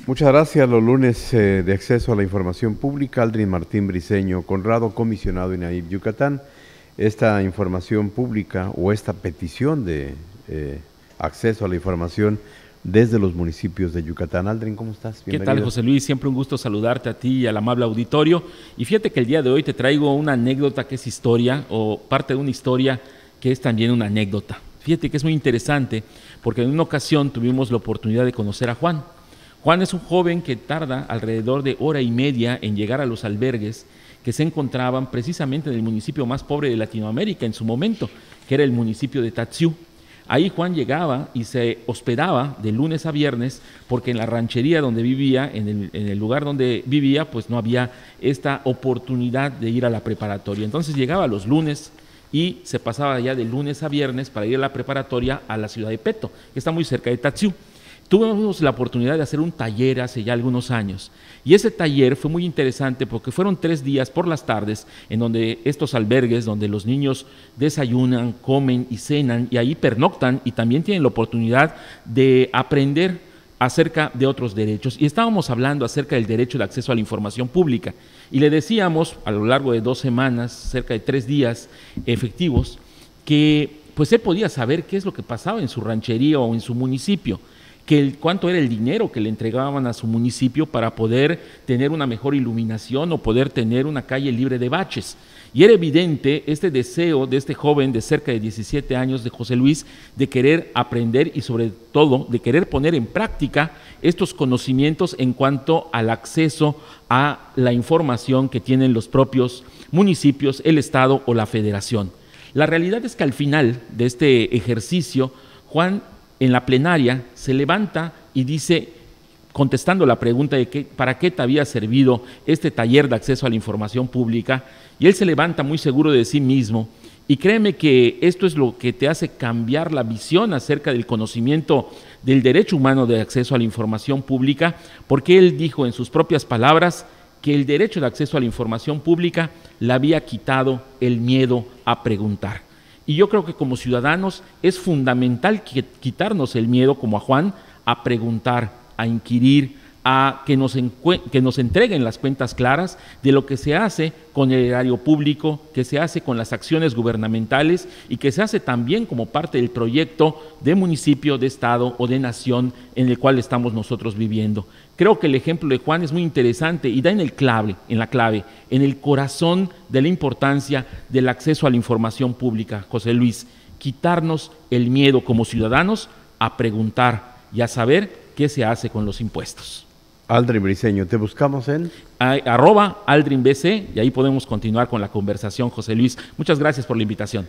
Muchas gracias. Los lunes de acceso a la información pública, Aldrin Martín Briceño Conrado, comisionado INAIP Yucatán. Esta información pública o esta petición de acceso a la información desde los municipios de Yucatán. Aldrin, ¿cómo estás? Bienvenido. ¿Qué tal, José Luis? Siempre un gusto saludarte a ti y al amable auditorio. Y fíjate que el día de hoy te traigo una anécdota que es historia, o parte de una historia que es también una anécdota. Fíjate que es muy interesante porque en una ocasión tuvimos la oportunidad de conocer a Juan. Juan es un joven que tarda alrededor de hora y media en llegar a los albergues que se encontraban precisamente en el municipio más pobre de Latinoamérica en su momento, que era el municipio de Tatsiú. Ahí Juan llegaba y se hospedaba de lunes a viernes porque en la ranchería donde vivía, en el lugar donde vivía, pues no había esta oportunidad de ir a la preparatoria. Entonces llegaba los lunes y se pasaba ya de lunes a viernes para ir a la preparatoria a la ciudad de Peto, que está muy cerca de Tatsiú. Tuvimos la oportunidad de hacer un taller hace ya algunos años y ese taller fue muy interesante porque fueron 3 días por las tardes en donde estos albergues, donde los niños desayunan, comen y cenan y ahí pernoctan y también tienen la oportunidad de aprender acerca de otros derechos. Y estábamos hablando acerca del derecho de acceso a la información pública y le decíamos a lo largo de 2 semanas, cerca de 3 días efectivos, que pues él podía saber qué es lo que pasaba en su ranchería o en su municipio, cuánto era el dinero que le entregaban a su municipio para poder tener una mejor iluminación o poder tener una calle libre de baches. Y era evidente este deseo de este joven de cerca de 17 años, de José Luis, de querer aprender y sobre todo de querer poner en práctica estos conocimientos en cuanto al acceso a la información que tienen los propios municipios, el Estado o la Federación. La realidad es que al final de este ejercicio, Juan en la plenaria se levanta y dice, contestando la pregunta de para qué te había servido este taller de acceso a la información pública, y él se levanta muy seguro de sí mismo, y créeme que esto es lo que te hace cambiar la visión acerca del conocimiento del derecho humano de acceso a la información pública, porque él dijo en sus propias palabras que el derecho de acceso a la información pública le había quitado el miedo a preguntar. Y yo creo que como ciudadanos es fundamental quitarnos el miedo, como a Juan, a preguntar, a inquirir, a que nos entreguen las cuentas claras de lo que se hace con el erario público, que se hace con las acciones gubernamentales y que se hace también como parte del proyecto de municipio, de estado o de nación en el cual estamos nosotros viviendo. Creo que el ejemplo de Juan es muy interesante y da en la clave, en el corazón de la importancia del acceso a la información pública, José Luis, quitarnos el miedo como ciudadanos a preguntar y a saber qué se hace con los impuestos. Aldrin Briceño, ¿te buscamos en? @AldrinBC y ahí podemos continuar con la conversación, José Luis. Muchas gracias por la invitación.